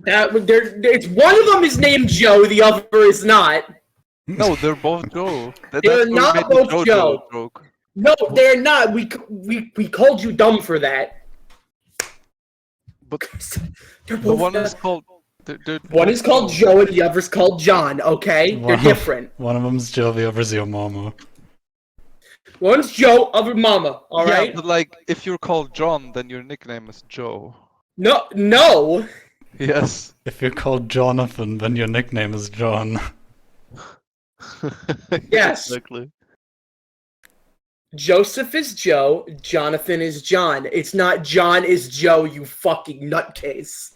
It's one of them is named Joe, the other is not. No, they're both Joe. They're That's why we not made the both JoJo Joe. joke. No, they're not. We called you dumb for that. But They're the both. one is called. One is called Joe and the other's called John. Okay, they're different. One of them's Joe, the other's your mama. One's Joe, other Mama. All right. Yeah, but like, if you're called John, then your nickname is Joe. No. Yes. If you're called Jonathan, then your nickname is John. Yes. Exactly. Joseph is Joe. Jonathan is John. It's not John is Joe. You fucking nutcase.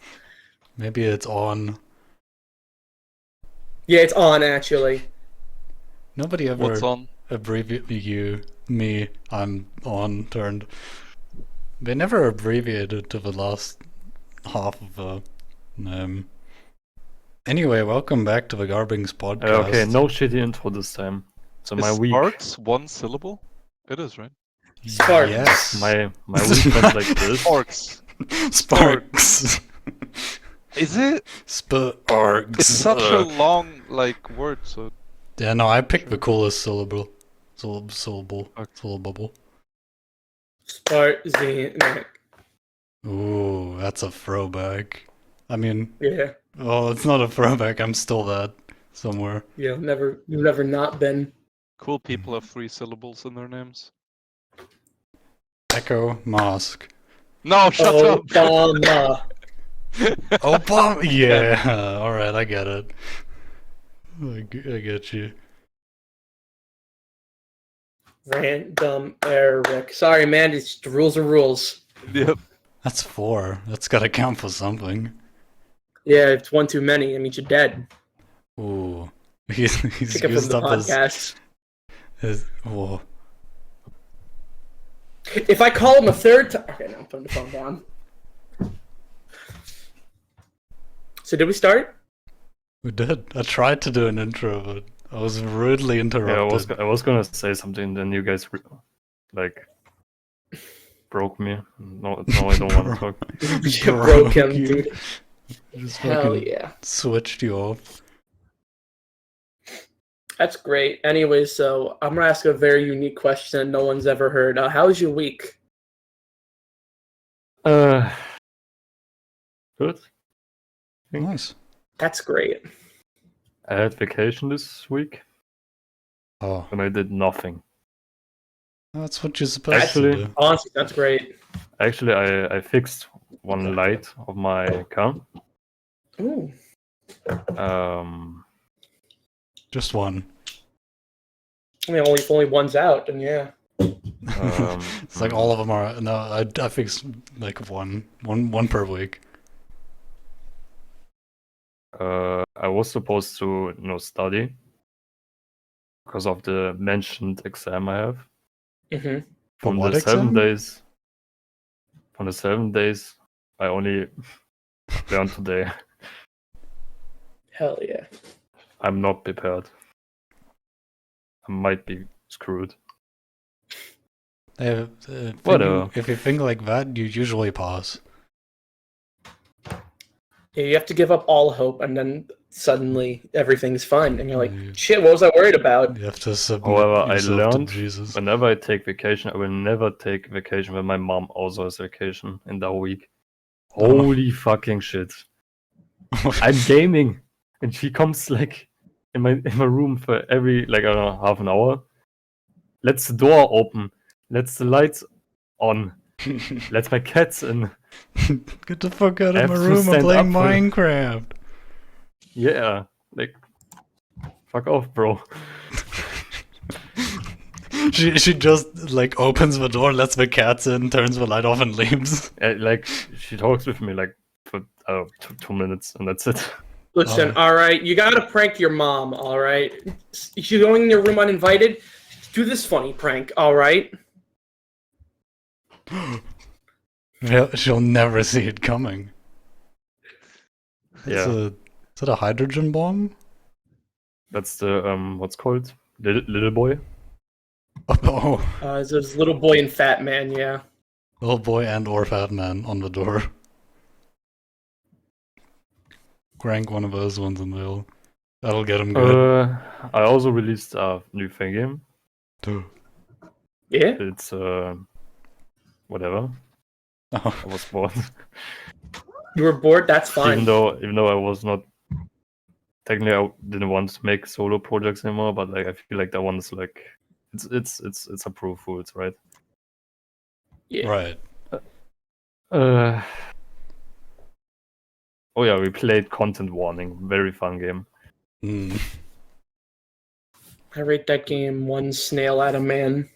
Maybe it's on. Yeah, it's on actually. Nobody ever What's on? abbreviate me. I'm on turned. They never abbreviated to the last half of the name. Anyway, welcome back to the Gar Binks podcast. Okay, no shitty intro this time. So my Is week, Sparks one syllable? It is, right? Sparks. Yes. my week went like this. Sparks. Sparks. Is it? Sparks. It's such a long word. So Yeah, no, I picked the coolest syllable. Syllable. Spark-Z-Nick. Ooh, that's a throwback. I mean, Yeah. well, it's not a throwback. I'm still that somewhere. You've never not been. cool people have 3 syllables in their names. Echo Mask. No, shut up. Obama. Obama. Yeah. All right, I get it. I get you. Random Eric. Sorry, man. It's the rules are rules. Yep. That's 4. That's gotta count for something. Yeah, it's one too many. That means you're dead. Ooh. He's Pick up from used the up podcast. his. Whoa. If I call him a third time, okay, now I'm putting the phone down. So did we start? We did. I tried to do an intro, but I was rudely Yeah, interrupted. I was gonna say something, then you guys broke me. No, I don't want to talk. You broke him, you. dude. Just Hell fucking yeah. switched you off. That's great. Anyway, so I'm gonna ask a very unique question no one's ever heard. How was your week? Good. Nice. That's great. I had vacation this week, Oh, and I did nothing. that's what you're supposed Actually- to do. Honestly, that's great. Actually, I fixed one light of my car. Ooh. Just one. I mean, if only one's out, then yeah. It's like all of them are. No, I fixed like one per week. I was supposed to, study because of the mentioned exam I have. Mm-hmm. For From what the 7 exam? days. From the 7 days, I only learned today. Hell yeah. I'm not prepared. I might be screwed. Whatever. If you think like that, you usually pass. Yeah, you have to give up all hope, and then suddenly everything's fun, and you're like, Yeah. shit, what was I worried about? You have to submit However, I yourself to learned Jesus. whenever I take vacation, I will never take vacation when my mom also has vacation in that week. Oh. Holy fucking shit. I'm gaming, and she comes in my room for every I don't know, half an hour. Lets the door open, lets the lights on, lets my cats in. Get the fuck out I of my have to room! I'm stand playing up for- Minecraft. Yeah, fuck off, bro. She just opens the door, lets the cats in, turns the light off, and leaves. She talks with me for 2 minutes, and that's it. Listen, all right, you gotta prank your mom, all right? If you're going in your room uninvited, do this funny prank, all right? She'll never see it coming. Yeah. Is it a hydrogen bomb? That's the what's called little boy. Oh, It's this little boy and fat man, yeah. little boy and or fat man on the door. crank one of those ones and that'll get him good. I also released a new fan game. Yeah. It's whatever. Oh, I was bored. You were bored. That's fine. even though I was not technically, I didn't want to make solo projects anymore. But like I feel like that one's like it's approved foods, right? Yeah. right. Oh yeah, we played Content Warning. Very fun game. Mm. I rate that game 1 snail out of man.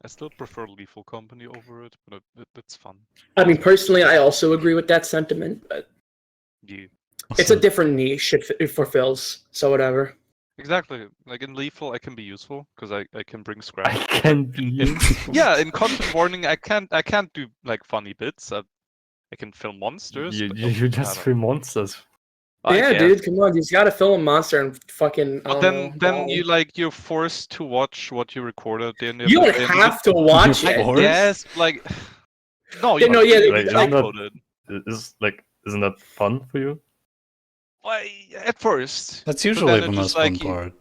I still prefer Lethal Company over it, but it's fun. I mean, personally, I also agree with that sentiment, but Yeah. it's a different niche it fulfills, so whatever. Exactly. Like in Lethal, I can be useful because I can bring I scraps. can be. Yeah, in Content Warning, I can't do like funny bits. I can film monsters. You but you I just don't- film monsters. I Yeah, guess. dude, come on. You just gotta film a monster and fucking. But then you're forced to watch what you recorded. Then You don't have to watch I- it. Or- Yes, like no, Yeah, you no, yeah, you like, can I'm not- upload it. Isn't that fun for you? Why at first. That's But usually then the it's most just like fun part.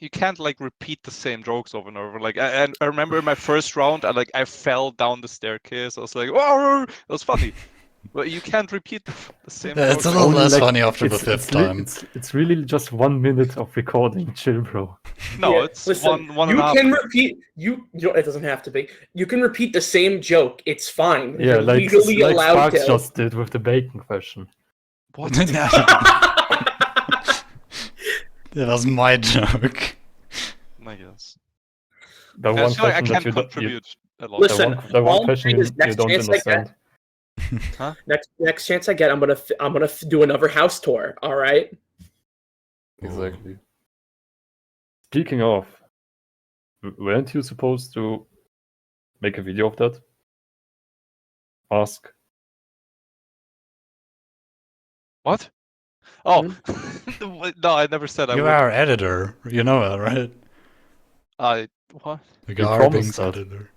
you can't like repeat the same jokes over and over. Like I remember in my first round, I fell down the staircase. I was like, "Whoa!" It was funny, but you can't repeat the same. Yeah, it's a jokes little over- less like, funny after the It's- fifth it's li- time. It's really just 1 minute of recording. Chill, bro. No, Yeah, it's listen, one you and a half. can repeat. You know, it doesn't have to be. You can repeat the same joke. It's fine. Yeah, You're like legally allowed Sparks to. just did with the bacon question. What? That was my joke. I guess. The I one feel like I question that can you don't. contribute a lot. Listen, the one all question I you, need is next don't chance I get. understand. Next chance I get, I'm gonna do another house tour. All right. Exactly. Speaking of, weren't you supposed to make a video of that? Ask. What? Oh, no, I never said I You would. are our editor. You know that, right? I what? The You Gar promised Binks that. editor.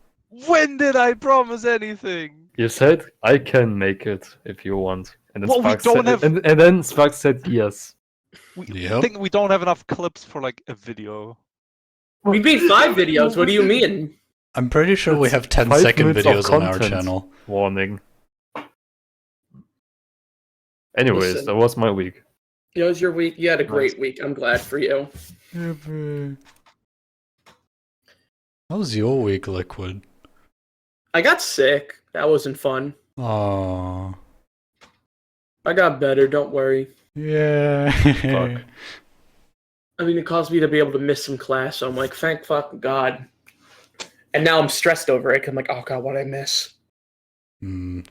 When did I promise anything? You said I can make it if you want, and then Well, we Sparks don't said, have- and then Sparks said yes. We Yep. think we don't have enough clips for like a video. We made 5 videos. What do you mean? I'm pretty sure we It's have 10 5 second minutes of videos on our content. channel. Warning. Anyways, Listen. that was my week. It was your week. You had a great week. I'm glad for you. How was your week, Liquid? I got sick. That wasn't fun. Aww. I got better. Don't worry. Yeah. Fuck. I mean, it caused me to be able to miss some class. So I'm like, thank fucking God. And now I'm stressed over it. 'Cause I'm like, oh God, what did I miss?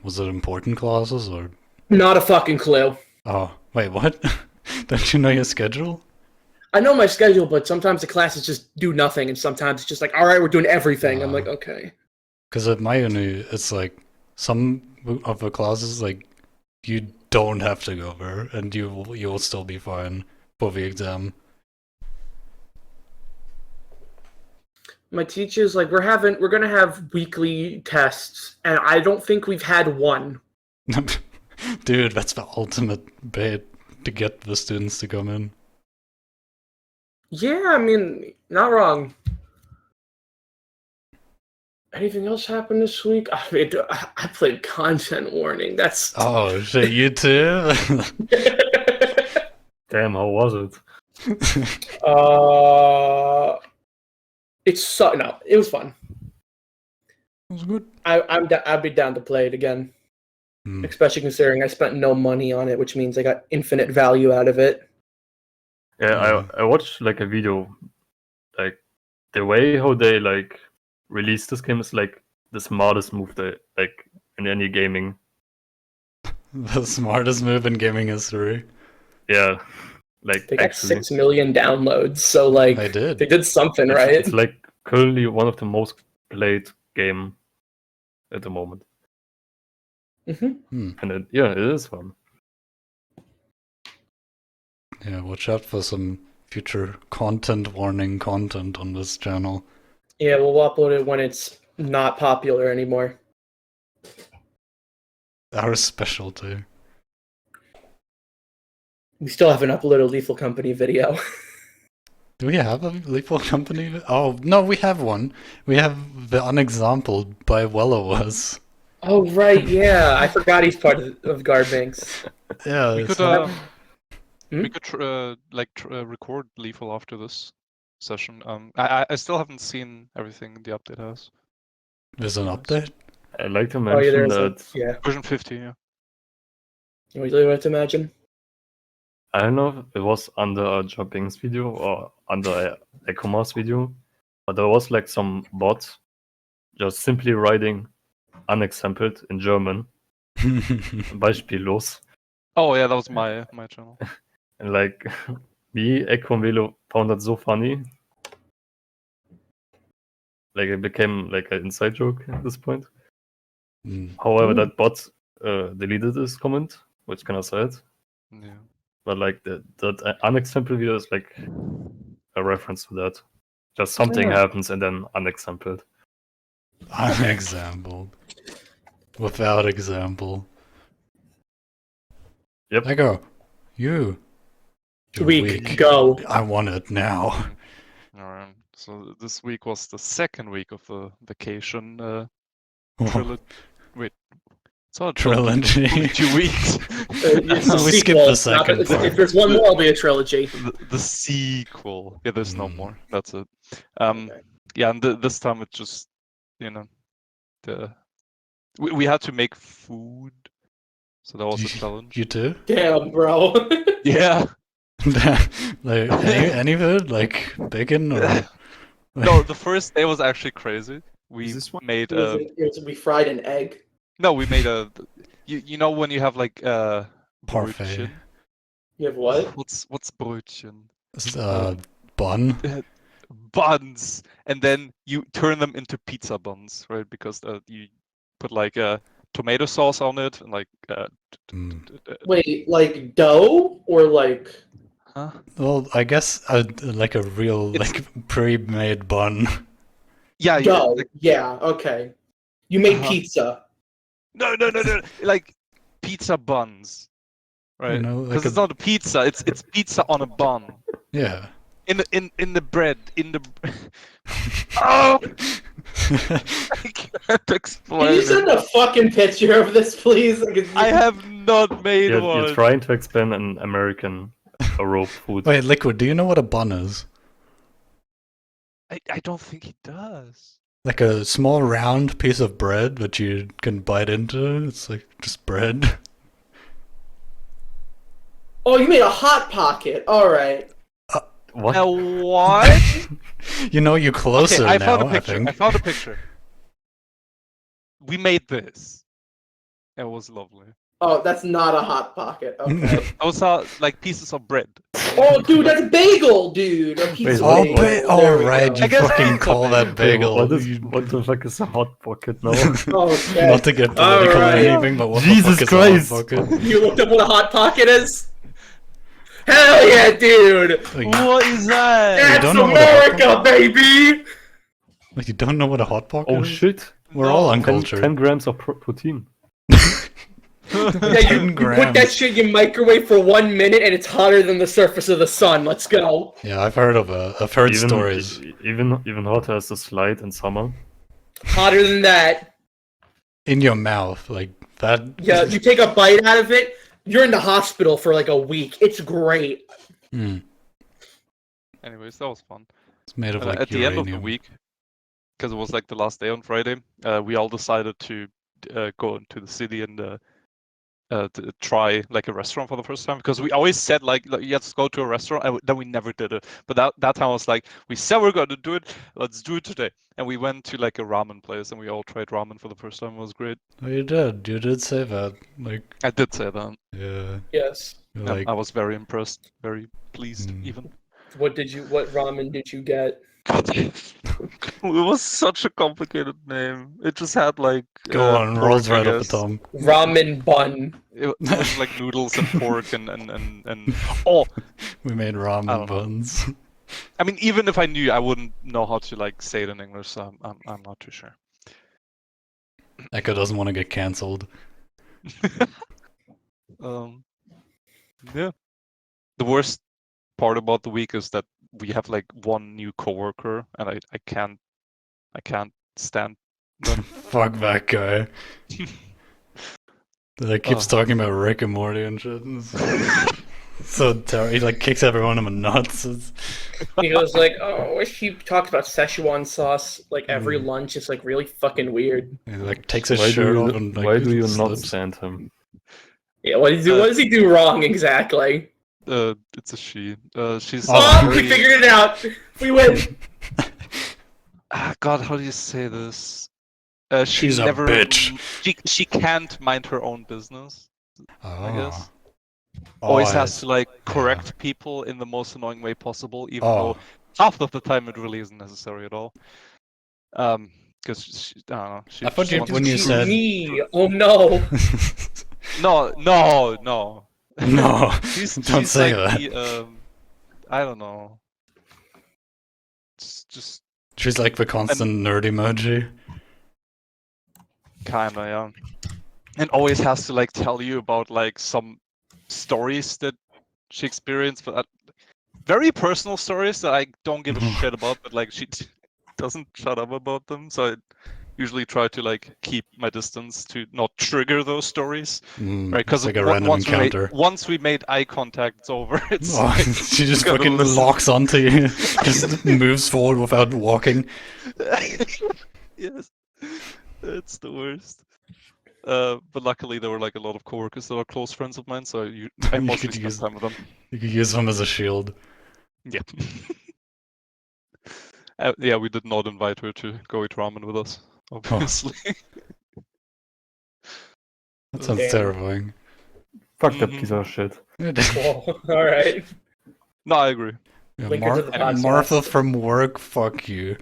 Was it important classes or? Not a fucking clue. Oh, wait, what? Don't you know your schedule? I know my schedule, but sometimes the classes just do nothing, and sometimes it's just like, all right, we're doing everything. I'm like, okay. Because at my uni, it's like some of the classes like you don't have to go over, and you'll still be fine for the exam. My teacher's like, we're gonna have weekly tests, and I don't think we've had one. Dude, that's the ultimate bait to get the students to come in. Yeah, I mean, not wrong. Anything else happened this week? I mean, I played Content Warning. That's Oh shit, you too? Damn, how was it? it was fun. It was good. I'd be down to play it again, especially considering I spent no money on it, which means I got infinite value out of it. Yeah, I watched like a video, like the way how they like released this game is like the smartest move that like in any gaming. The smartest move in gaming history. Yeah, like They got actually, 6 million downloads, so like They did. they did something right. it's like currently one of the most played game at the moment, Mm-hmm. and it is fun. Yeah, watch out for some future content warning content on this channel. Yeah, we'll upload it when it's not popular anymore. Our specialty. We still haven't uploaded a Lethal Company video. Do we have a Lethal Company? Oh, no, we have one. We have the Unexampled by Wellowers. Oh, right, yeah. I forgot he's part of Gar Binks. Yeah, We it's could like- record Lethal after this session. I still haven't seen everything the update has. there's an update? I'd like to Oh, yeah, mention there's that yeah. Version 50, yeah. You really want to imagine? I don't know if it was under a Gar Binks video or under a Commerce video, but there was like some bot just simply writing unexampled in German, beispiellos. Oh yeah, that was my channel. And like me, Echo and Velo found that so funny. Like it became like an inside joke at this point. Mm. However, Ooh. that bot deleted this comment, which kind of sad. Yeah. But like that unexampled video is like a reference to that. Just something Yeah. happens and then unexampled. Unexampled. Without example. Yep. I go. You're Weak, go. I want it now. Alright. So this week was the second week of the vacation trilogy. Wait. It's not a trilogy. Trilogy. Only 2 weeks. It's a We skipped sequel. the It's not- second it's- part. If there's one more, it'll be a trilogy. The sequel. Yeah, there's no Mm. more. That's it. Okay. Yeah, and this time it just, we had to make food, so that was a challenge. You too? Damn, bro. Yeah. Like any food? Like bacon or No, the first day was actually crazy. We this one? made We fried an egg. no, we made a. You know when you have like Parfait. brötchen? You have what? What's brötchen? Bun. Buns, and then you turn them into pizza buns, right? Because you put like a tomato sauce on it and like Mm. Wait, like dough or like? huh? Well, I guess like a real It's- like pre-made bun. Yeah, Dough. like, Yeah. Okay. You made Uh-huh. pizza. no, like pizza buns, right? know, Because like it's a- not a pizza; it's pizza on a bun. Yeah. In the bread, in the. Oh, I can't explain Can you it. send a fucking picture of this, please? Like, I have not made one. You're trying to explain an American rope food. Wait, Liquid, do you know what a bun is? I don't think he does. Like a small round piece of bread that you can bite into. It's like just bread. Oh, you made a hot pocket. All right. What? Now what? You know, you're closer Okay, I now, found a I picture. think. I found a picture. We made this. It was lovely. Oh, that's not a hot pocket. Okay. Those are like pieces of bread. Oh, dude, that's bagel, dude. A pizza Wait, bagel. what? Oh, There we right, go. you I guess fucking it's a call that bagel. What You- the fuck is a hot pocket now? Okay. Not to get political or Alright. anything, but what Jesus the fuck Christ. is a hot pocket? You looked up what a hot pocket is? Hell yeah, dude! Like, What is that? That's don't know what a hot America, baby! like, you don't know what a hot pocket Oh is? shit! We're all 10 uncultured. grams of protein. Yeah, 10 you put that grams. shit in your microwave for 1 minute and it's hotter than the surface of the sun. Let's go. Yeah, I've heard stories. Even hotter as the slide in summer. Hotter than that. In your mouth, like that. Yeah, you take a bite out of it, you're in the hospital for like a week. It's great. Mm, Anyways, that was fun. it's made of And like at the end of the uranium. week, because it was like the last day on Friday, we all decided to go into the city and to try like a restaurant for the first time. Because we always said like let's go to a restaurant, and then we never did it. But that time I was like, we said we're going to do it. Let's do it today. And we went to like a ramen place, and we all tried ramen for the first time. It was great. Oh, you did say that. Like, I did say that. yeah, Yes. you're Yeah, like, I was very impressed, very pleased, Mm. even. What ramen did you get? It was such a complicated name. It just had like go on, rolls pork, I right off the guess. tongue. Ramen bun. It was like noodles and pork and oh, We made I ramen don't know. buns. I mean, even if I knew, I wouldn't know how to like say it in English. So I'm not too sure. Echo doesn't want to get cancelled. Yeah. the worst part about the week is that we have like one new coworker, and I can't stand them. Fuck that guy. That keeps talking about Rick and Morty and shit. So terrible. He like kicks everyone in the nuts. He goes like, "Oh, she talks about Szechuan sauce like every lunch. It's like really fucking weird." He like takes his Why shirt do off you, and like why do you not slips. stand him? Yeah, what does he do wrong exactly? It's a she. She's Oh, we very... figured it out. We win. God, how do you say this? She's a never, bitch. She can't mind her own business. I guess. Always has to like correct people in the most annoying way possible, even though half of the time it really isn't necessary at all. Because I don't know. I thought she wants when to you prove- said me, oh no. no. No, She's don't say like that. the, I don't know. Just She's like the constant nerd emoji. kinda, yeah. And always has to like tell you about like some stories that she experienced, but very personal stories that I don't give a shit about. But like she doesn't shut up about them, so I usually try to like keep my distance to not trigger those stories, right? Because like a random encounter. Once we made eye contact, it's over. It's Oh, like, she just gotta fucking listen. locks onto you, just moves forward without walking. Yes, it's the worst. But luckily there were like a lot of coworkers that are close friends of mine, so I You mostly could spend use- time with them. You could use them as a shield. Yeah. Yeah, we did not invite her to go eat ramen with us, obviously. That sounds Damn. terrifying. Fuck that piece of shit. Whoa, all right. No, I agree. Yeah, Link her to the podcast. Martha from work, fuck you.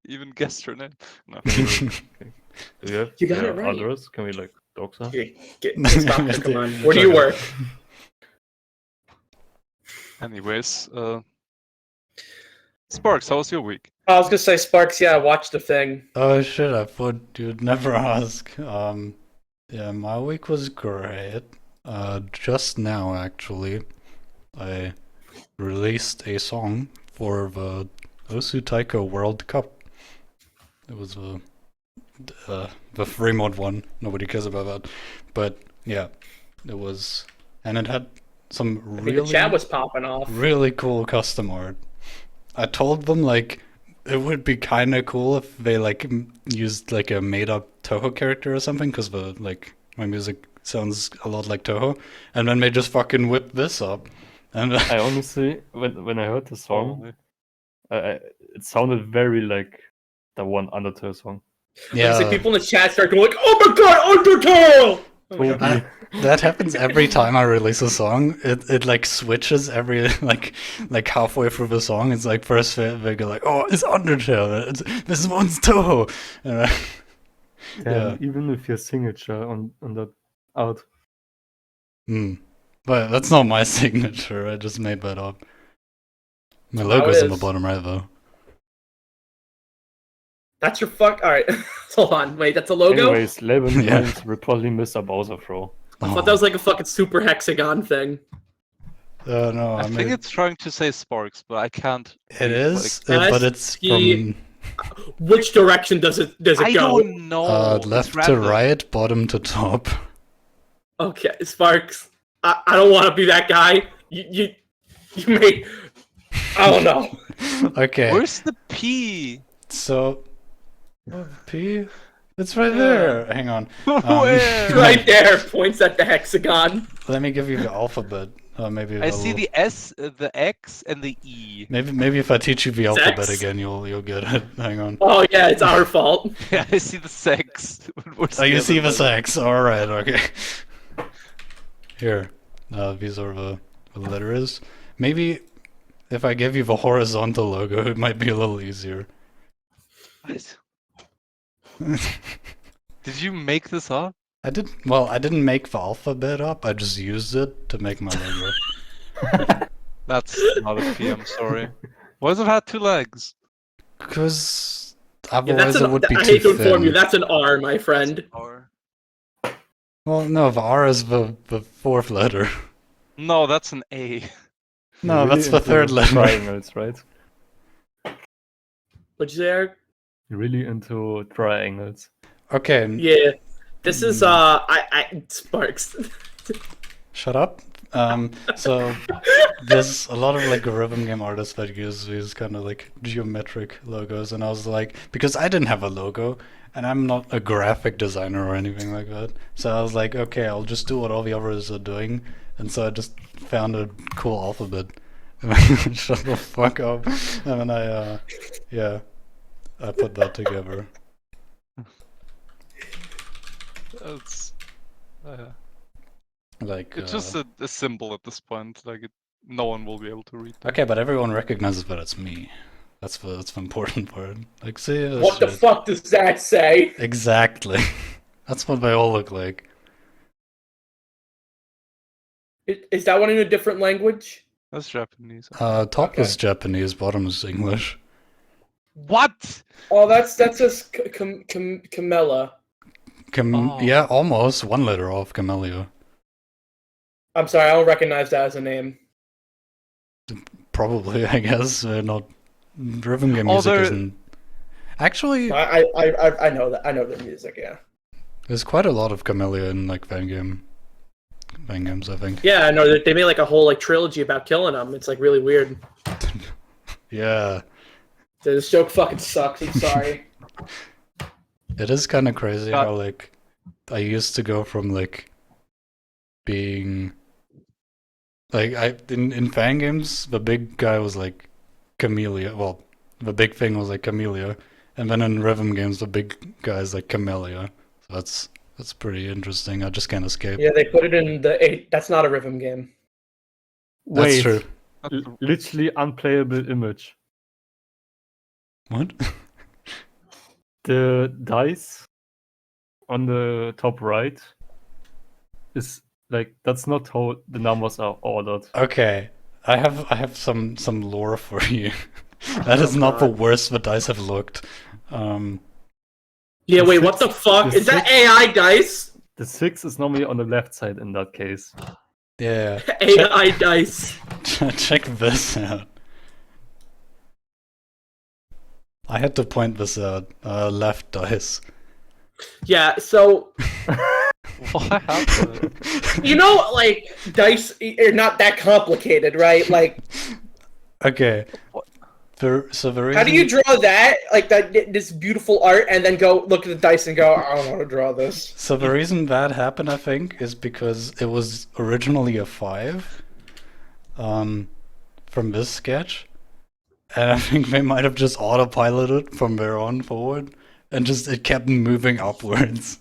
Even guessed her name. No. Do you have You got it right. others? Can we like dox her? Stop, come on. Where do you work? Anyways, Sparks, how was your week? I was gonna say Sparks. Yeah, I watched the thing. Oh shit, I thought you'd never ask. Yeah, my week was great. Just now, actually, I released a song for the Osu Taiko World Cup. It was the free mod one. Nobody cares about that. But yeah, it was, and it had some I think really the chat was popping off. really cool custom art. I told them like it would be kind of cool if they like used like a made up Toho character or something, because the like my music sounds a lot like Toho, and then they just fucking whip this up. And I honestly, when I heard the song, it sounded very like the one Undertale song. Yeah. Like people in the chat start going like, "Oh my god, Undertale!" Oh my God. Totally. that happens every time I release a song. It like switches every like halfway through the song. It's like first they go like, "Oh, it's Undertale. This one's Toho." And, Yeah, even with your signature on that art. But that's not my signature. I just made that up. My How logo's it on the is. bottom right though. That's your fuck. All right, hold on. Wait, that's a logo. Anyways, Levin Yeah. finds reportedly Mr. Bowser throw. I thought that was like a fucking super hexagon thing. No, I think it's trying to say Sparks, but I can't. It is, like- but it's SE from Which direction does it I go? don't know. It's left to random. right, bottom to top. Okay, Sparks. I don't want to be that guy. You may. I don't know. Okay, Where's the P? so P, it's right there. Hang on, Where? Right there, points at the hexagon. let me give you the alphabet. Maybe I see that'll- the S, the X, and the E. Maybe if I teach you the Sex? alphabet again, you'll get it. Hang on. Oh yeah, it's our fault. Yeah, I see the sex. What's Oh, you the see other the letter? sex. All right, okay. Here, these are the letters. Maybe if I give you the horizontal logo, it might be a little easier. What? Did you make this up? I didn't make the alphabet up. I just used it to make my logo. That's not a P, I'm sorry. Why does it have 2 legs? Because Yeah, otherwise that's it would be I too hate to inform you. thin. That's an R, my friend. Or... Well, no, the R is the fourth letter. No, that's an A. No, You're that's really the third into letter. Triangles, right? What'd you say, Eric? You're really into triangles. Okay, Yeah. This is I Sparks. shut up. So there's a lot of like rhythm game artists that use these kind of like geometric logos, and I was like, because I didn't have a logo, and I'm not a graphic designer or anything like that, so I was like, okay, I'll just do what all the others are doing, and so I just found a cool alphabet. Shut the fuck up. And then I put that together. It's Like, it's just a symbol at this point. Like no one will be able to read that. okay, but everyone recognizes that it's me. That's the important part. Like, see this What the shit. fuck does that say? Exactly. That's what they all look like. Is that one in a different language? That's Japanese. Top is Japanese, bottom is English. What? Oh, that's just Camilla. Oh. Yeah, almost one letter off Camellia. I'm sorry, I don't recognize that as a name. Probably, I guess. Not rhythm game Oh, music there- isn't. Actually, I know that. I know the music. Yeah. there's quite a lot of Camellia in like fan games, I think. Yeah, I know that they made like a whole like trilogy about killing them. It's like really weird. Yeah, This joke fucking sucks. I'm sorry. it is kind of crazy God. how like I used to go from like being like in fan games the big guy was like Camellia. Well, the big thing was like Camellia, and then in rhythm games the big guy is like Camellia. So that's pretty interesting. I just can't escape. Yeah, they put it in the 8. That's not a rhythm game. That's Wait, true. literally unplayable image. What? The dice on the top right is like that's not how the numbers are ordered. Okay, I have some lore for you. That is not the worst the dice have looked. Yeah, The wait, what six- the fuck? the Is that six- AI dice? The 6 is normally on the left side in that case. Yeah. AI dice. Check this out. I had to point this out. Left dice. Yeah, so What happened? you know, like dice are not that complicated, right? Like, Okay. So the reason. how do you draw that? Like that, this beautiful art, and then go look at the dice and go, I don't want to draw this. So the reason that happened, I think, is because it was originally a 5, from this sketch, and I think they might have just autopiloted from there on forward, and just it kept moving upwards.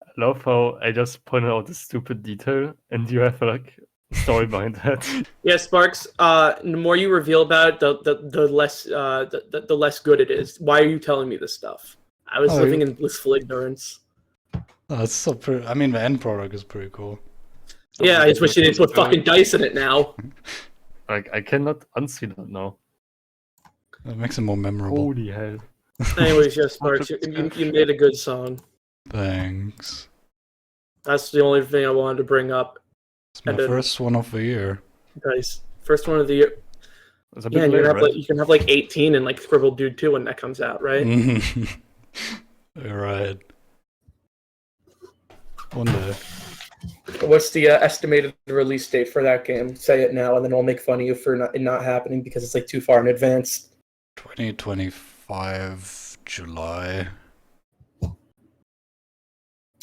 I love how I just pointed out this stupid detail and you have like a story behind that. Yeah, Sparks. The more you reveal about it, the less the less good it is. Why are you telling me this stuff? I was Oh, living in blissful ignorance. It's so pretty. I mean, the end product is pretty cool. Yeah, I just wish they didn't put fucking dice in it now. Like I cannot unsee that now. It makes it more memorable. Holy hell. Anyways, yeah, Sparks, you made a good song. Thanks. That's the only thing I wanted to bring up. It's my And then- first one of the year. Dice. First one of the year. It's a Yeah, bit and late, you right? can have like 18 and like Scribble Dude 2 when that comes out, right? Right. One day. What's the estimated release date for that game? Say it now, and then I'll make fun of you for it not happening because it's like too far in advance. 2025 July.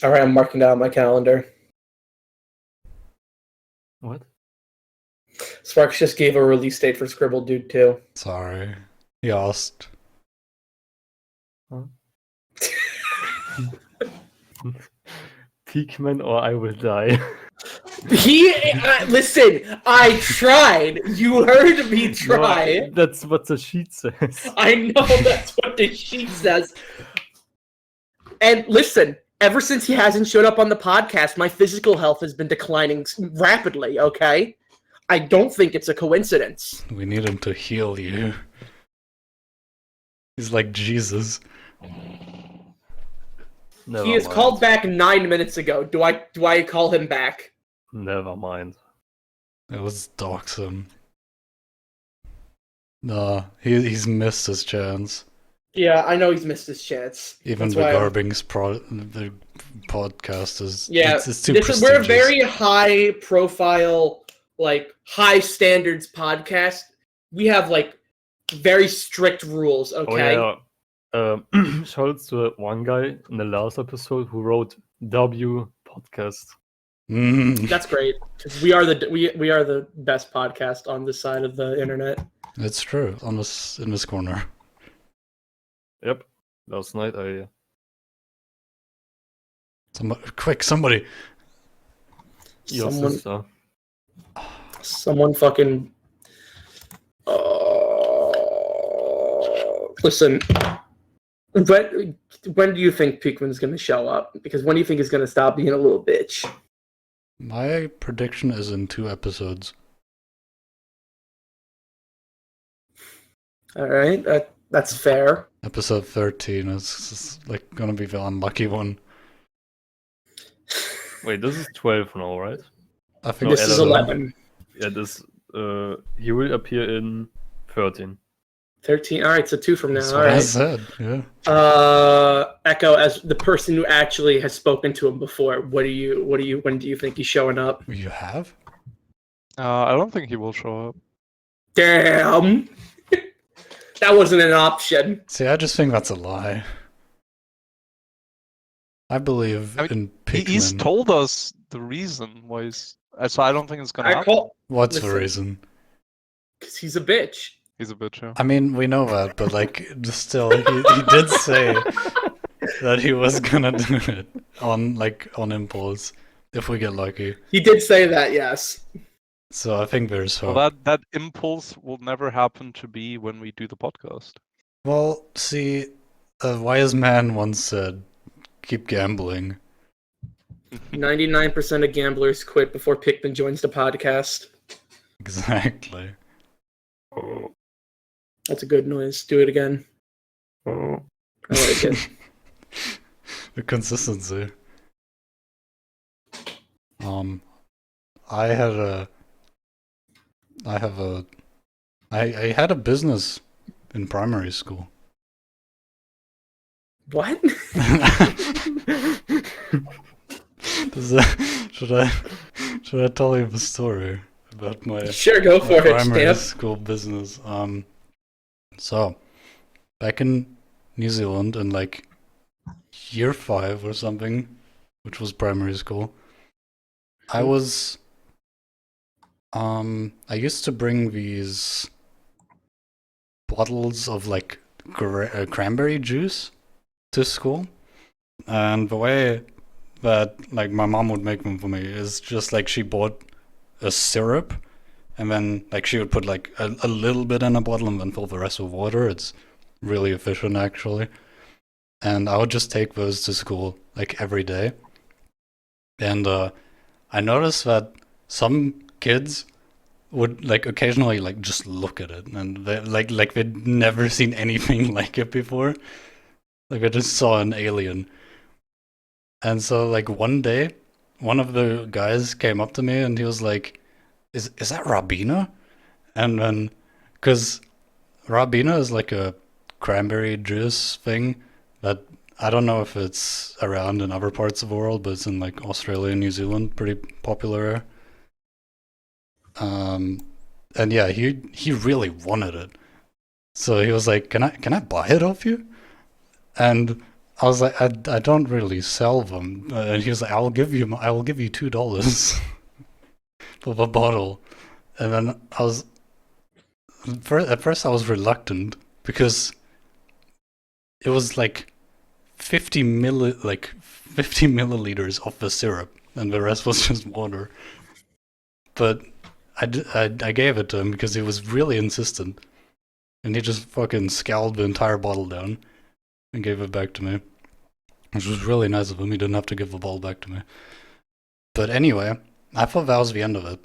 All right, I'm marking down my calendar. What? Sparks just gave a release date for Scribble Dude 2. Sorry. He asked. Peakman or I will die. Listen, I tried. You heard me try. No, that's what the sheet says. I know that's what the sheet says. And listen, ever since he hasn't showed up on the podcast, my physical health has been declining rapidly, okay? I don't think it's a coincidence. We need him to heal you. He's like Jesus. Never He is mind. called back 9 minutes ago. Do I call him back? Never mind. It was dox him. No, he's missed his chance. Yeah, I know he's missed his chance. Even That's the why Gar I'm- Binks the podcast is Yeah, it's too we're a prestigious. very high profile, like high standards podcast. We have like very strict rules. Okay. Oh yeah. Shouts to one guy in the last episode who wrote W podcast. That's great because we are the best podcast on this side of the internet. It's true. In this corner. Yep. Last night I Quick, somebody! your Someone, sister. someone fucking. Listen. When do you think Pikmin's gonna show up? Because when do you think he's gonna stop being a little bitch? My prediction is in 2 episodes. All right, that's fair. Episode 13 is like gonna be the unlucky one. Wait, this is 12 now, right? I think No, This is 11. 11. Yeah, this he will appear in 13. 13. All right, so 2 from now. That's All what I right. said. Yeah. Echo, as the person who actually has spoken to him before, when do you think he's showing up? You have? I don't think he will show up. Damn, that wasn't an option. See, I just think that's a lie. I believe I mean, in He's Pikmin. told us the reason why he's. So I don't think it's gonna I happen. call What's Listen. the reason? because he's a bitch. He's a bitch, yeah. I mean, we know that, but like, still, he did say that he was gonna do it on impulse if we get lucky. He did say that, yes. So I think there's hope. Well, that impulse will never happen to be when we do the podcast. Well, see, a wise man once said, "Keep gambling." 99% of gamblers quit before Pikmin joins the podcast. Exactly. That's a good noise. Do it again. I like it. The consistency. I had a business in primary school. What? Should I tell you the story about my Sure, go for it, primary Stamp. school business? So back in New Zealand in like year 5 or something, which was primary school, I was I used to bring these bottles of like cranberry juice to school, and the way that like my mom would make them for me is just like she bought a syrup, and then like she would put like a little bit in a bottle and then fill the rest with water. It's really efficient actually, and I would just take those to school like every day. And I noticed that some kids would like occasionally like just look at it, and they like they'd never seen anything like it before. Like I just saw an alien. And so like one day, one of the guys came up to me and he was like, "Is that Rabina?" And then, because Rabina is like a cranberry juice thing that I don't know if it's around in other parts of the world, but it's in like Australia and New Zealand, pretty popular. And yeah, he really wanted it. So he was like, "Can I buy it off you?" And I was like, I don't really sell them. And he was like, I will give you $2 for the bottle. And then at first I was reluctant because it was like 50 milliliters of the syrup, and the rest was just water. But I gave it to him because he was really insistent, and he just fucking scowled the entire bottle down and gave it back to me, which was really nice of him. He didn't have to give the ball back to me. But anyway, I thought that was the end of it.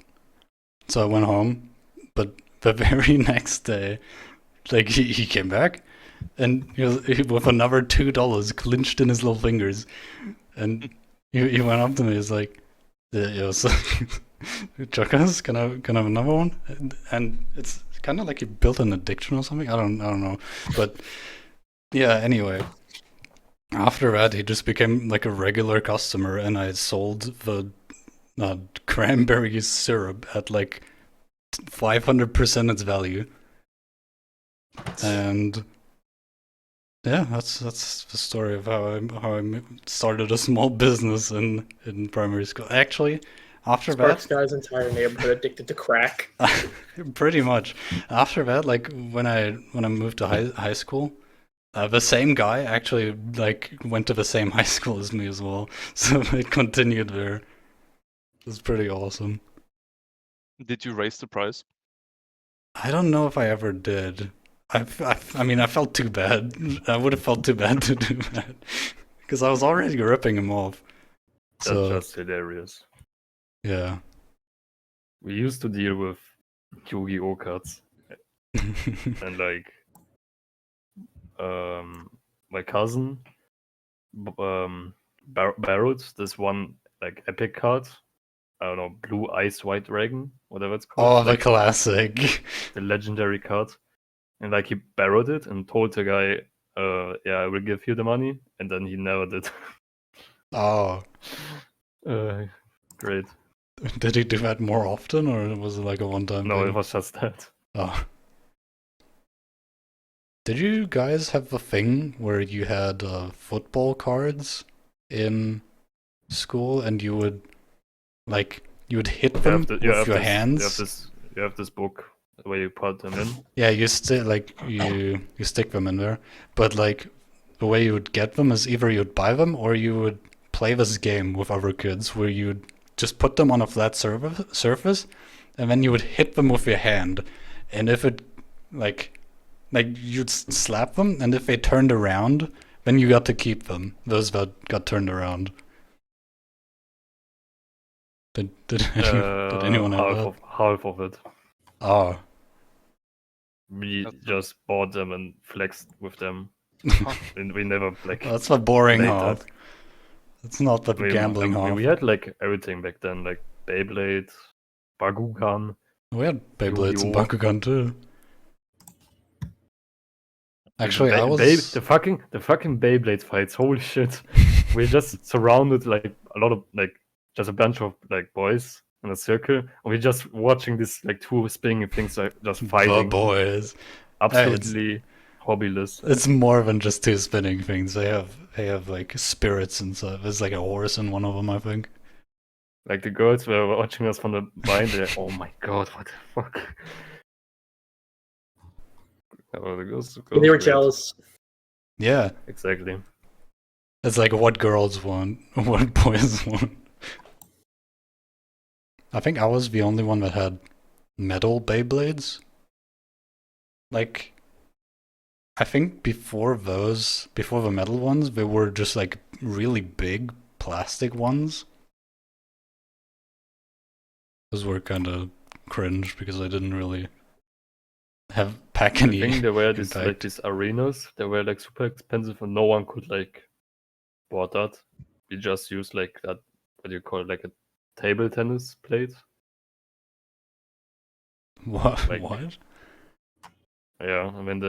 So I went home, but the very next day, like he came back, and with another $2 clinched in his little fingers, and he went up to me. He's like, "Yeah, so Chuckas, can I have another one?" And it's kind of like he built an addiction or something. I don't know, but yeah. Anyway, after that, he just became like a regular customer, and I sold the cranberry syrup at like 500% its value. And yeah, that's the story of how I started a small business in primary school. Actually, after Sparks that, guy's entire neighborhood addicted to crack. pretty much. After that, like when I moved to high school, the same guy actually like went to the same high school as me as well, so it continued there. It was pretty awesome. Did you raise the price? I don't know if I ever did. I mean, I felt too bad. I would have felt too bad to do that because I was already ripping him off. That's So just hilarious. yeah. We used to deal with Yu-Gi-Oh cards, and like, my cousin borrowed this one like epic card. I don't know, Blue Ice White Dragon, whatever it's called. Oh, the like, classic. the legendary card. And like he borrowed it and told the guy, yeah, I will give you the money, and then he never did. Oh, Great. did he do that more often, or was it like a one-time No, thing? it was just that. Oh. Did you guys have the thing where you had football cards in school, and you would hit them with your hands? You have this book where you put them in. Yeah, you stick them in there, but like the way you would get them is either you'd buy them or you would play this game with other kids where you'd just put them on a flat surface, and then you would hit them with your hand, and if it like you'd slap them, and if they turned around, then you got to keep them. Those that got turned around. Did anyone have that? Half of it. Oh. We just bought them and flexed with them. And we never like. That's the boring played half. that. It's not the gambling half. We had like everything back then, like Beyblade, Bakugan. We had Beyblades and Yu-Gi-Oh! Bakugan too. Actually, the fucking Beyblade fights. Holy shit! We're just surrounded like a lot of like just a bunch of like boys in a circle, and we're just watching this like two spinning things like just the fighting. boys. Absolutely hobbyless. It's more than just two spinning things. They have like spirits and stuff. There's like a horse in one of them, I think. Like the girls were watching us from the behind. They're like, oh my god, what the fuck? Oh, the girls They were great. jealous. Yeah, Exactly. it's like what girls want, what boys want. I think I was the only one that had metal Beyblades. Like, I think before the metal ones, they were just like really big plastic ones. Those were kind of cringe because I didn't really pack I any. think there were these like impact. these arenas. They were like super expensive, and no one could like bought that. We just used like that. What do you call it? Like a table tennis plate. What? like- What? Yeah, and when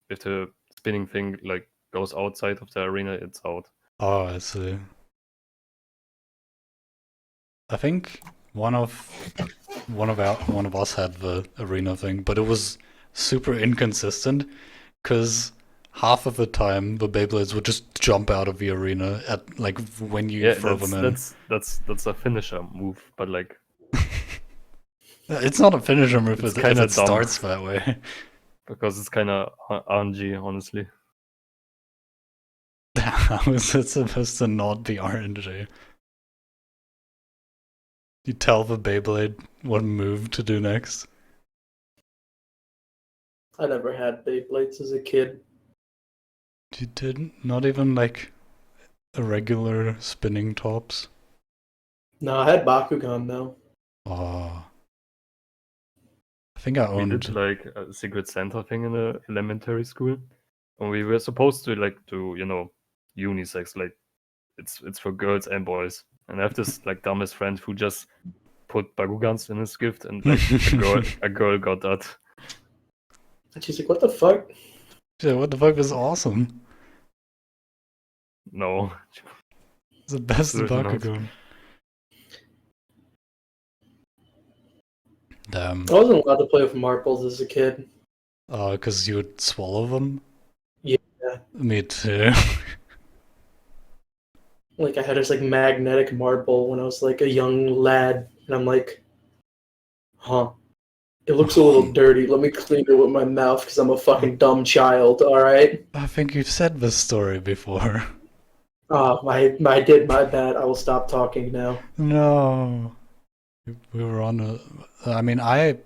if the spinning thing like goes outside of the arena, it's out. Oh, I see. I think one of us had the arena thing, but it was super inconsistent because half of the time the Beyblades would just jump out of the arena at like when you Yeah, throw them in. that's a finisher move, but like It's not a finisher move It's if kinda it dumb. starts that way. because it's kind of RNG, honestly. How is it supposed to not be RNG? You tell the Beyblade what move to do next. I never had Beyblades as a kid. You didn't? Not even like a regular spinning tops? No, I had Bakugan though. Oh. I think I We owned. did like a Secret Santa thing in the elementary school, and we were supposed to like do unisex, like it's for girls and boys. And I have this like dumbest friend who just put bagugans in his gift, and like a girl got that. And she's like, what the fuck? Yeah, what the fuck is awesome? No, It's the best Absolutely not. Bakugan. Damn. I wasn't allowed to play with marbles as a kid. Because you would swallow them? Yeah. Me too. Like I had this like magnetic marble when I was like a young lad, and I'm like, huh. It looks a little dirty. Let me clean it with my mouth because I'm a fucking dumb child, alright? I think you've said this story before. I did my bad. I will stop talking now. No. We were on a... I mean, I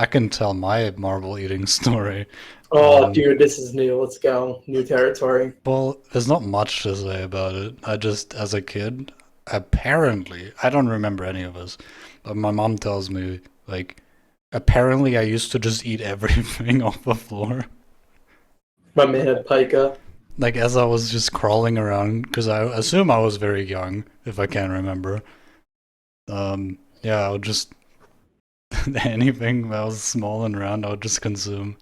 can tell my marble eating story. Oh, dude, this is new. Let's go. New territory. Well, there's not much to say about it. I just, as a kid, apparently, I don't remember any of this, but my mom tells me, like, apparently I used to just eat everything off the floor. My man had pica. Like, as I was just crawling around, because I assume I was very young, if I can remember. Yeah, I would just... anything that was small and round, I would just consume.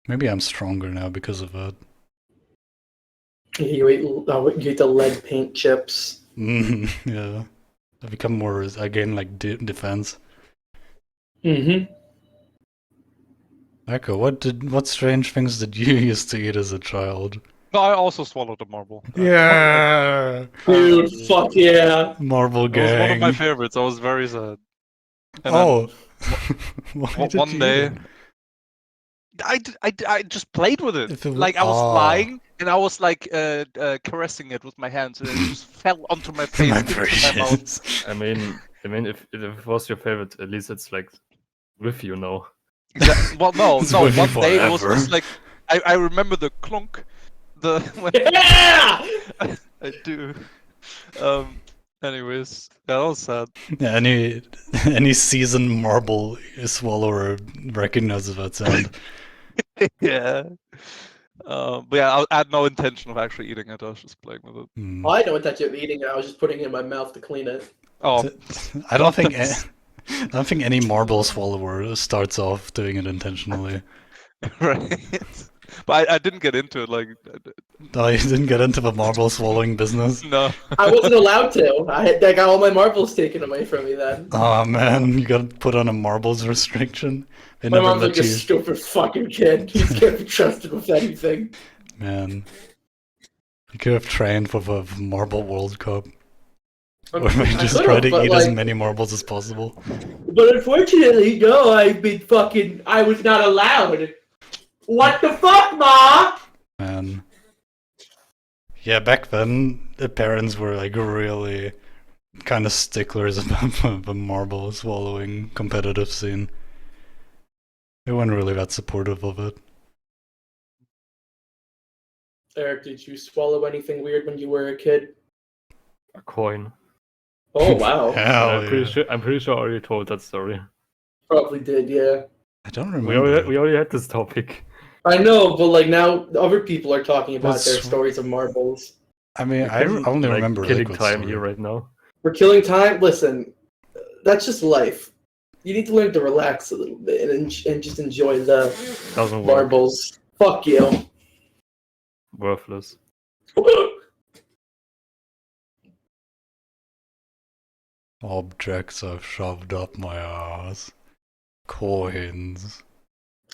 Maybe I'm stronger now because of that. You eat the lead paint chips. Yeah. I become more... I gain, like, defense. Mm-hmm. Echo, what strange things did you used to eat as a child? No, I also swallowed a marble. Yeah! Dude, fuck yeah. Marble It was one of my gang. favorites. I was very sad. And Oh! Why then did one you day, eat it? I just played with it. If it Like I was ah. lying and I was like caressing it with my hands, and it just fell onto my face, My into my mouth. precious. I mean, if it was your favorite, at least it's like with you now. Well, no, It's no. with you One day it was forever. just like I remember the clunk, when Yeah! I do. Anyways, that was sad. Yeah, any seasoned marble swallower recognizes that sound. Yeah. But yeah, I had no intention of actually eating it. I was just playing with it. Hmm. I don't touch it eating it. I was just putting it in my mouth to clean it. Oh, I don't think that's- I don't think any marble swallower starts off doing it intentionally. right. But I didn't get into it. Like, Oh, you didn't get into the marble swallowing business? no. I wasn't allowed to. I got all my marbles taken away from me then. Oh man, you got put on a marbles restriction. They My never mom's let like, this stupid fucking kid. He can't be trusted with anything. Man, you could have trained for the Marble World Cup. Or maybe I just could've, try to but, eat as like- many marbles as possible. But unfortunately, no, I was not allowed. What the fuck, Ma? Man. Yeah, back then, the parents were like really kind of sticklers about the marble swallowing competitive scene. They weren't really that supportive of it. Eric, did you swallow anything weird when you were a kid? A coin. Oh, wow. Hell I'm pretty yeah. sure. I'm pretty sure I already told that story. Probably did, yeah. I don't We remember. already had this topic. I know, but like now other people are talking about What's- their stories of marbles. I mean, We're I killing, only like, remember killing Liquid time story. here right now. We're killing time. Listen, that's just life. You need to learn to relax a little bit and just enjoy the Doesn't work. marbles. Fuck you. Worthless. Objects I've shoved up my ass. Coins.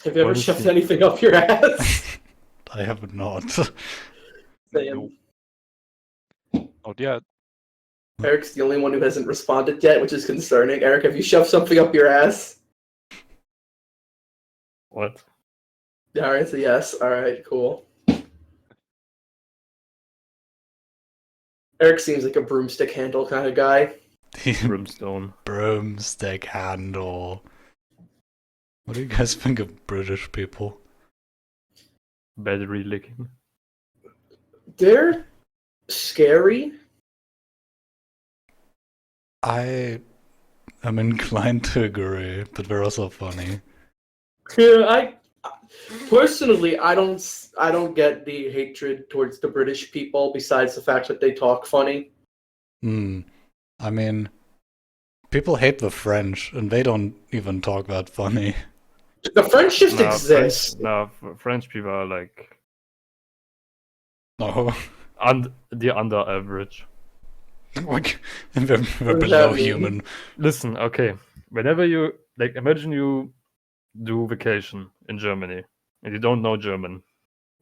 Have you ever What is shoved the- anything up your ass? I have not. Damn. Not yet. Eric's the only one who hasn't responded yet, which is concerning. Eric, have you shoved something up your ass? What? Alright, so yes. Alright, cool. Eric seems like a broomstick handle kind of guy. Brimstone. Broomstick handle. What do you guys think of British people? Battery licking. They're scary. I I'm inclined to agree, but they're also funny. Yeah, I personally, I don't get the hatred towards the British people. Besides the fact that they talk funny. I mean, people hate the French, and they don't even talk that funny. The French just Nah, exist. French people are like No, the under average. like they're does below that mean? human. Listen, okay. Whenever you like, imagine you do vacation in Germany and you don't know German.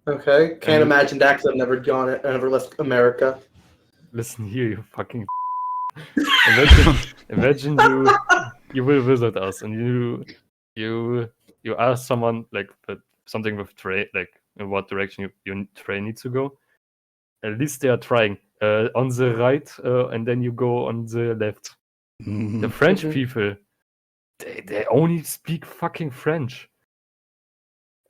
Okay, can't And- imagine that because I've never gone. I never left America. Listen here, you fucking. Imagine you will visit us and you ask someone like something with train, like in what direction your train needs to go. At least they are trying. On the right, and then you go on the left. The French Mhm. people, they only speak fucking French.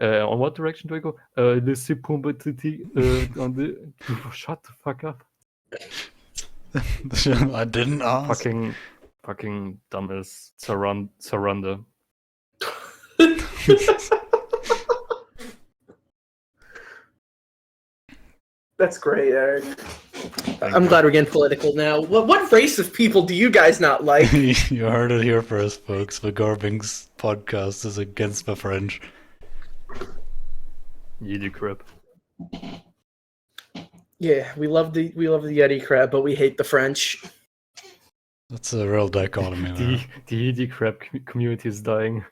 On what direction do I go? Laissez tomber on the. Shut the fuck up. I didn't ask. Fucking dumbass surrender. That's great, Eric. I'm glad we're getting political now. What race of people do you guys not like? You heard it here first, folks. The Gar Binks podcast is against the French. Yidi crap. Yeah, we love the Yeti crab, but we hate the French. That's a real dichotomy there. The Yidi crab community is dying.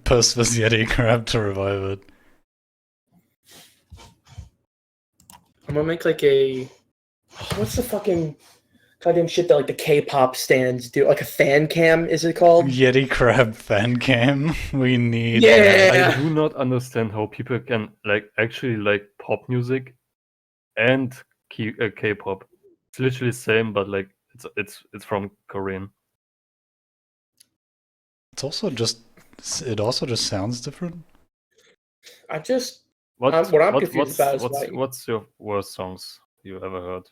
Post this Yeti crab to revive it. I'm gonna make like a what's the fucking goddamn shit that like the K-pop stands do? Like a fan cam, is it called? Yeti crab fan cam. We need. Yeah. I do not understand how people can actually like pop music and K-pop. It's literally the same, but like it's from Korean. It also just sounds different. What I'm confused about is why- what's your worst songs you ever heard?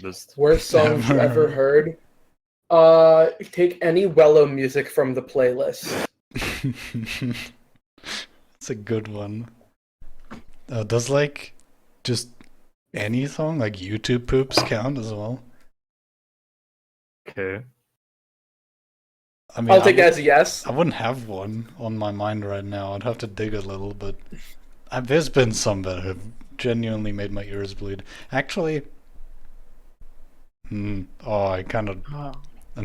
List. Worst songs you ever heard? Take any Wello music from the playlist. It's a good one. Does like just any song like YouTube poops count as well? Okay. I mean, I'll take that as a yes. I wouldn't have one on my mind right now. I'd have to dig a little, but there's been some that have genuinely made my ears bleed. Actually, I'm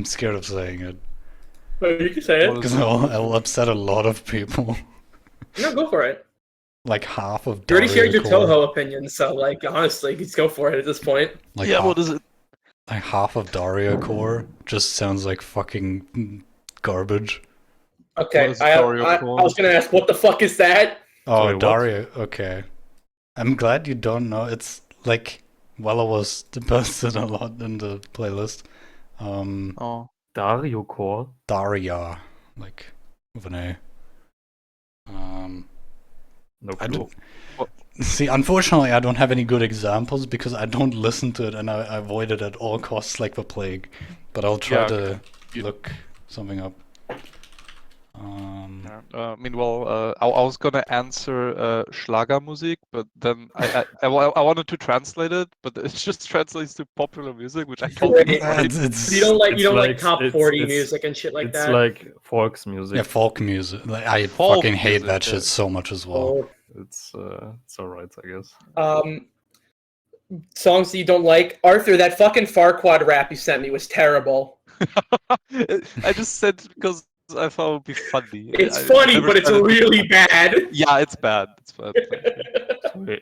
scared of saying it You can say it. because I'll upset a lot of people. No, go for it. Like half of You already shared your Daria Core- Toho opinion, so like honestly, just go for it at this point. Like Yeah, half, what is it? like half of Daria Core just sounds like fucking garbage. Okay, What is I Daria Core? was gonna ask, what the fuck is that? Oh, Sorry, what? Daria. Okay, I'm glad you don't know. It's like Wella was posted a lot in the playlist. Oh. Dario Core. Daria, like with an A. No I clue. don't see. Unfortunately, I don't have any good examples because I don't listen to it and I avoid it at all costs like the plague. But I'll try Yeah, to You- look something up. Yeah. Meanwhile, I was gonna answer Schlagermusik, but then I wanted to translate it, but it just translates to popular music, which I don't think is right. You don't like It's top like- 40 it's- music and shit like it's that. like folks music. yeah, folk music. Like, I Folk fucking hate music, that yeah. shit so much as well. Oh. It's alright, I guess. Songs that you don't like. Arthur, that fucking Farquad rap you sent me was terrible. I just said because I thought it would be funny. It's I funny, never but it's tried to- really bad. Yeah, it's bad. It's bad.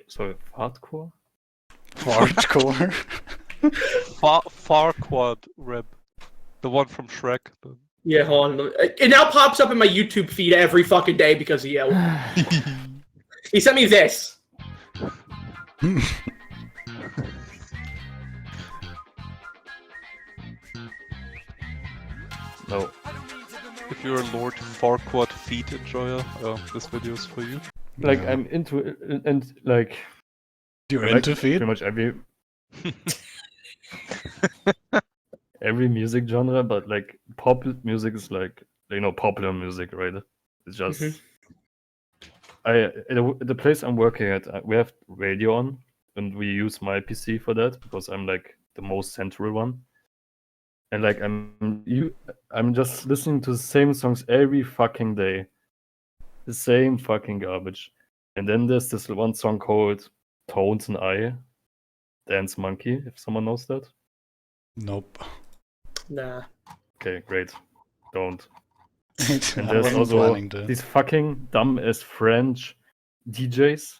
Sorry, hardcore? Hardcore. Farquad rap, the one from Shrek. Yeah, hold on. It now pops up in my YouTube feed every fucking day because of you. He sent me this. No. If you're a Lord Farquad feet enjoyer, this video is for you. Like Yeah. I'm into it, and like You're I like into feet? pretty much every every music genre, but like pop music is like popular music, right? It's just the place I'm working at, we have radio on, and we use my PC for that because I'm like the most central one. And like I'm just listening to the same songs every fucking day, the same fucking garbage. And then there's this one song called "Tones and I," Dance Monkey. If someone knows that. Nope. Nah. Okay, great. Don't. And I there's wasn't also planning to. these fucking dumb ass French DJs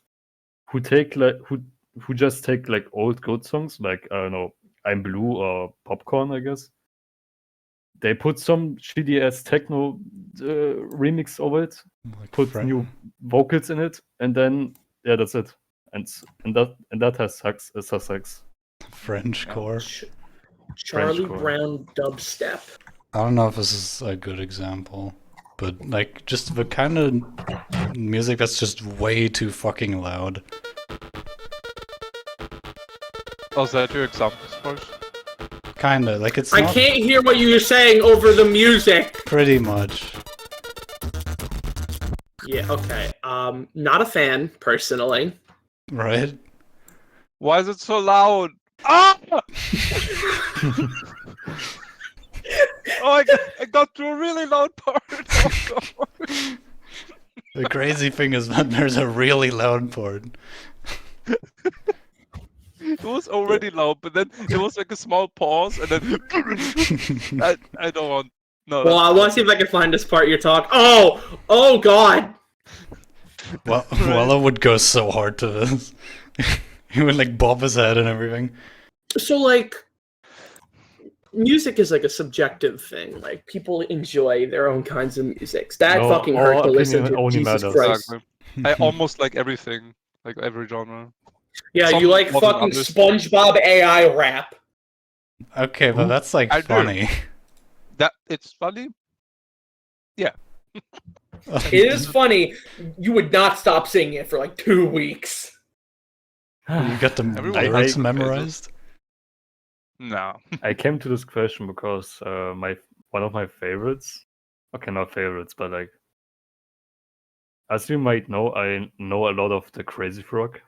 who just take like old good songs, like I don't know, I'm Blue or Popcorn, I guess. They put some shitty ass techno remix over it, Like put new vocals in it, and then that's it. And that has sucks. French core. Charlie core. Brown dubstep. I don't know if this is a good example, but like just the kind of music that's just way too fucking loud. Oh, is that your example, suppose? Kinda, like it's I not can't hear what you're saying over the music. pretty much. Yeah, okay. Not a fan, personally. Right? Why is it so loud? Ah! Oh, I got to a really loud part. Oh, God. The crazy thing is that there's a really loud part. It was already loud, but then it was like a small pause, and then I don't want. No. Well, I want to see if I can find this part you're talking. Oh God! Well, Wella would go so hard to this. He would like bob his head and everything. So like, music is like a subjective thing. Like people enjoy their own kinds of music. That No, fucking our hurt to listen opinion to. only Jesus matters. Christ! Exactly. I almost like everything, like every genre. Yeah, Some you like more than fucking others. SpongeBob AI rap. Okay, but that's like I do. funny. That it's funny. It is funny. You would not stop singing it for like 2 weeks. You got the Everyone lyrics likes memorized? No. I came to this question because one of my favorites, okay, not favorites, but like, as you might know, I know a lot of the Crazy Frog.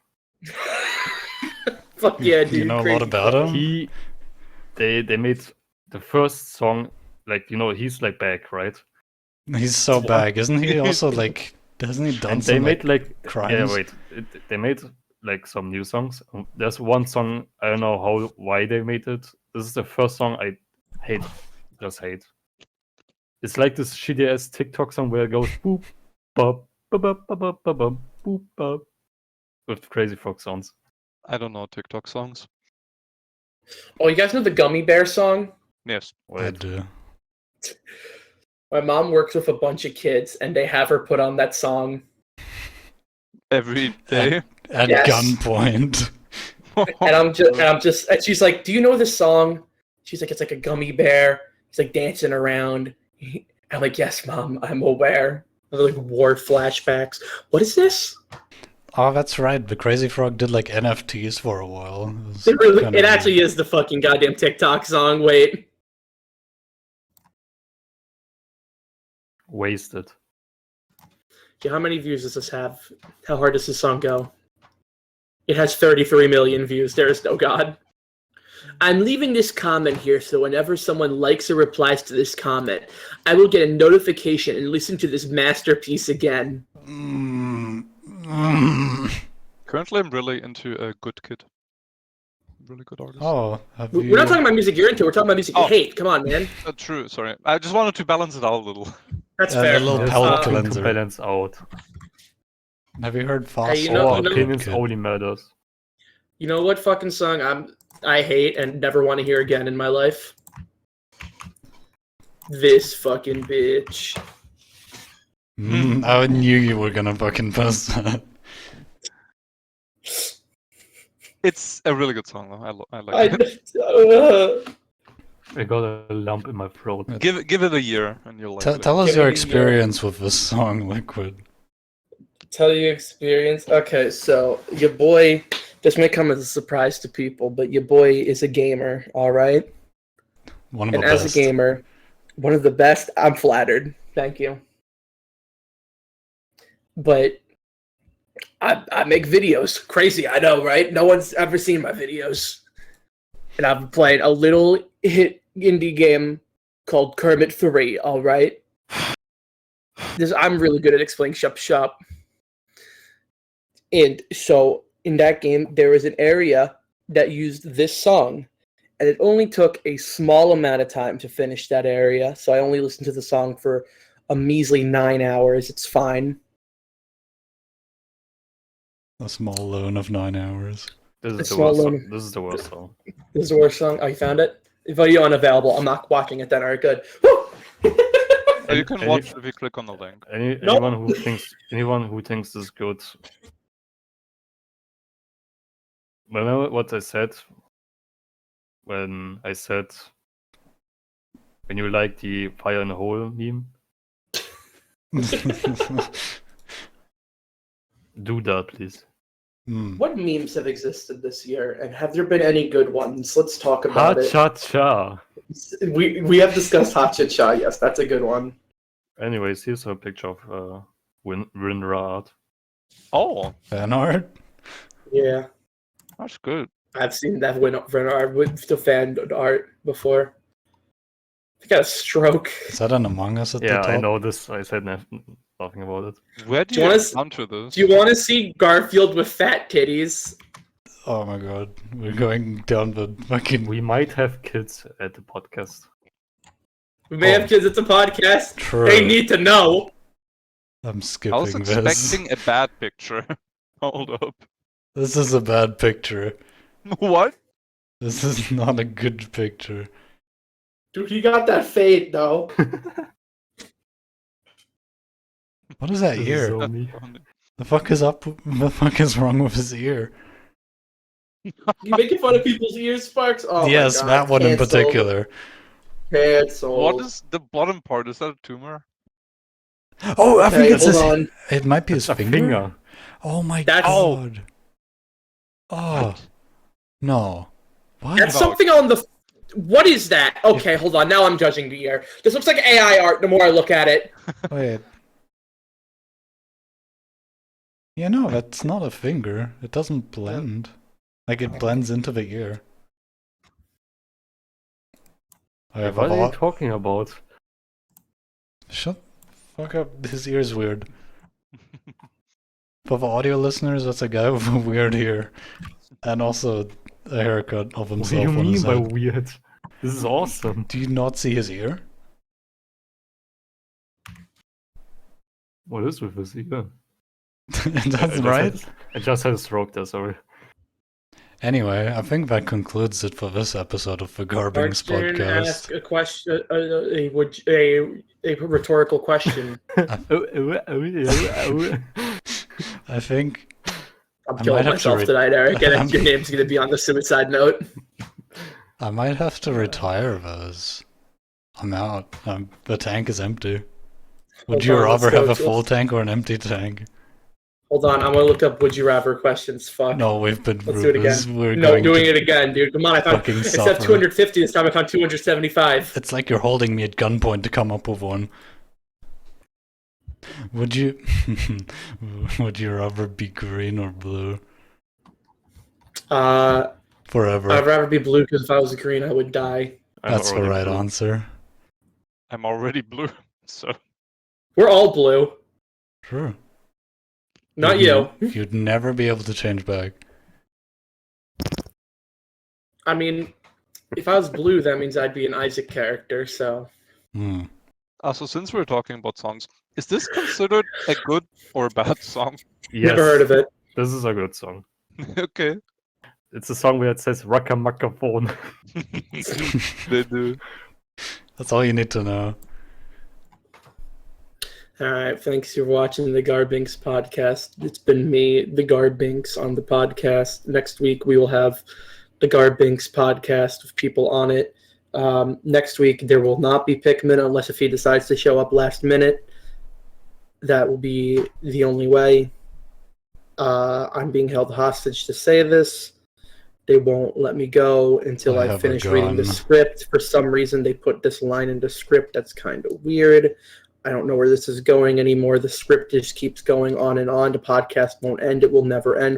Fuck yeah, dude. You know a lot Crazy about Frog. him? They made the first song, like he's like back, right? He's so bad, isn't he? Also, like, hasn't he done And some they made like crimes? they made like some new songs. There's one song, I don't know why they made it. This is the first song I hate, just hate. It's like this shitty ass TikTok song where it goes boop bop bop bop bop bop bop boop bop with Crazy Frog sounds. I don't know TikTok songs. Oh, you guys know the Gummy Bear song? Yes. I Wait, do. My mom works with a bunch of kids, and they have her put on that song. Every day. At Yes. gunpoint. And she's like, "Do you know this song?" She's like, "It's like a gummy bear. He's like dancing around." I'm like, "Yes, mom, I'm aware." They're like war flashbacks. What is this? Oh, that's right. The Crazy Frog did like NFTs for a while. It actually is the fucking goddamn TikTok song. Wait. wasted. Yeah, how many views does this have? How hard does this song go? It has 33 million views. There is no God. I'm leaving this comment here so whenever someone likes or replies to this comment, I will get a notification and listen to this masterpiece again. Currently, I'm really into a Good Kid. Really good artist. Oh, have We're you... not talking about music you're into. We're talking about music you Oh. hate. Come on, man. True. Sorry. I just wanted to balance it out a little. That's A fair. little There's palate nothing to cleanser. balance out. Have you heard Fossil? Hey, you know- Our you know- opinions Kid? only matters. You know what fucking song I hate and never want to hear again in my life? This fucking bitch. I knew you were gonna fucking post that. It's a really good song though. I like it. uh, I got a lump in my throat. Give it a year and you'll like it. Tell us Give your me, experience with this song, Liquid. Tell you experience. Okay, so your boy, this may come as a surprise to people, but your boy is a gamer, all right? One of the And as best. a gamer, one of the best. I'm flattered. Thank you. But I make videos. Crazy, I know, right? No one's ever seen my videos. And I've played a little hit indie game called Kermit 3, all right? I'm really good at explaining shop. And so in that game, there was an area that used this song, and it only took a small amount of time to finish that area. So I only listened to the song for a measly 9 hours. It's fine. A small loan of 9 hours. This A is the small worst. one. This is the worst song. This is the worst song. Oh, you found it? Video unavailable. I'm not watching it then. All right, good. Woo! You can watch if you click on the link. Anyone who thinks this is good. Remember what I said when you like the fire in a hole meme? Do that, please. What memes have existed this year, and have there been any good ones? Let's talk about Ha it. cha cha. We have discussed Ha Cha Cha. Yes, that's a good one. Anyways, here's a picture of Rinrad. Oh, Fan art? Yeah, that's good. I've seen that win art with the fan art before. I got a stroke. Is that an Among Us at the Yeah, top? I know this. I said nothing about it. Where do Do you you wanna come to this? Do you want to see Garfield with fat titties? Oh my god. We're going down the fucking... We might have kids at the podcast. We may Oh. have kids. It's a podcast. True. They need to know. I'm I was skipping this. expecting a bad picture. Hold up. This is a bad picture. What? This is not a good picture. Dude, he got that fade though. What is that This is ear? so me. The fuck is up? The fuck is wrong with his ear? You making fun of people's ears, Sparks? Oh my Yes, God. that one in Cancelled. particular. Cancelled. What is the bottom part? Is that a tumor? Oh, I think Hey, it's hold his. on. It might be his It's a finger. Oh my That's- god. Oh no. What? That's something on the. What is that? Okay, hold on. Now I'm judging the ear. This looks like AI art. The more I look at it. Wait. Yeah, no, that's not a finger. It doesn't blend. Like it blends into the ear. I have What a are you lot. talking about? Shut the fuck up. His ear's weird. For the audio listeners, that's a guy with a weird ear. And also a haircut of What do himself you on mean his by head. weird? This is awesome. Do you not see his ear? What is with this ear? That's right. I just had a stroke there, sorry. Anyway, I think that concludes it for this episode of the Gar Binks Arjun podcast. ask a question. A rhetorical question. I think I'm I killing might have to myself re- tonight, Eric, and I'm- your name's going to be on the suicide note. I might have to retire those. I'm out. The tank is empty. Would Hold you on, let's rather go have a to- full tank or an empty tank? Hold on, I'm going to look up would you rather questions. Fuck. No, we've been Let's do it ruthless. again. We're No, going doing to... it again, dude. Come on, I found fucking instead of suffer. 250 this time I found 275. It's like you're holding me at gunpoint to come up with one. Would you... Would you rather be green or blue? Forever. I'd rather be blue because if I was green, I would die. I'm That's the already right blue. answer. I'm already blue, so We're all blue. Sure. Not you. You'd never be able to change back. I mean, if I was blue, that means I'd be an Isaac character, so. Hmm. so since we're talking about songs, is this considered a good or a bad song? Yes, Never heard of it. This is a good song. Okay. It's a song where it says Raka phone. They do. That's all you need to know. Alright, thanks for watching the Gar Binks podcast. It's been me, the Gar Binks, on the podcast. Next week we will have the Gar Binks podcast with people on it. Next week there will not be Pikmin unless if he decides to show up last minute. That will be the only way. I'm being held hostage to say this. They won't let me go until I I have a finish reading the gun. script. For some reason, they put this line into script that's kind of weird. I don't know where this is going anymore. The script just keeps going on and on. The podcast won't end. It will never end.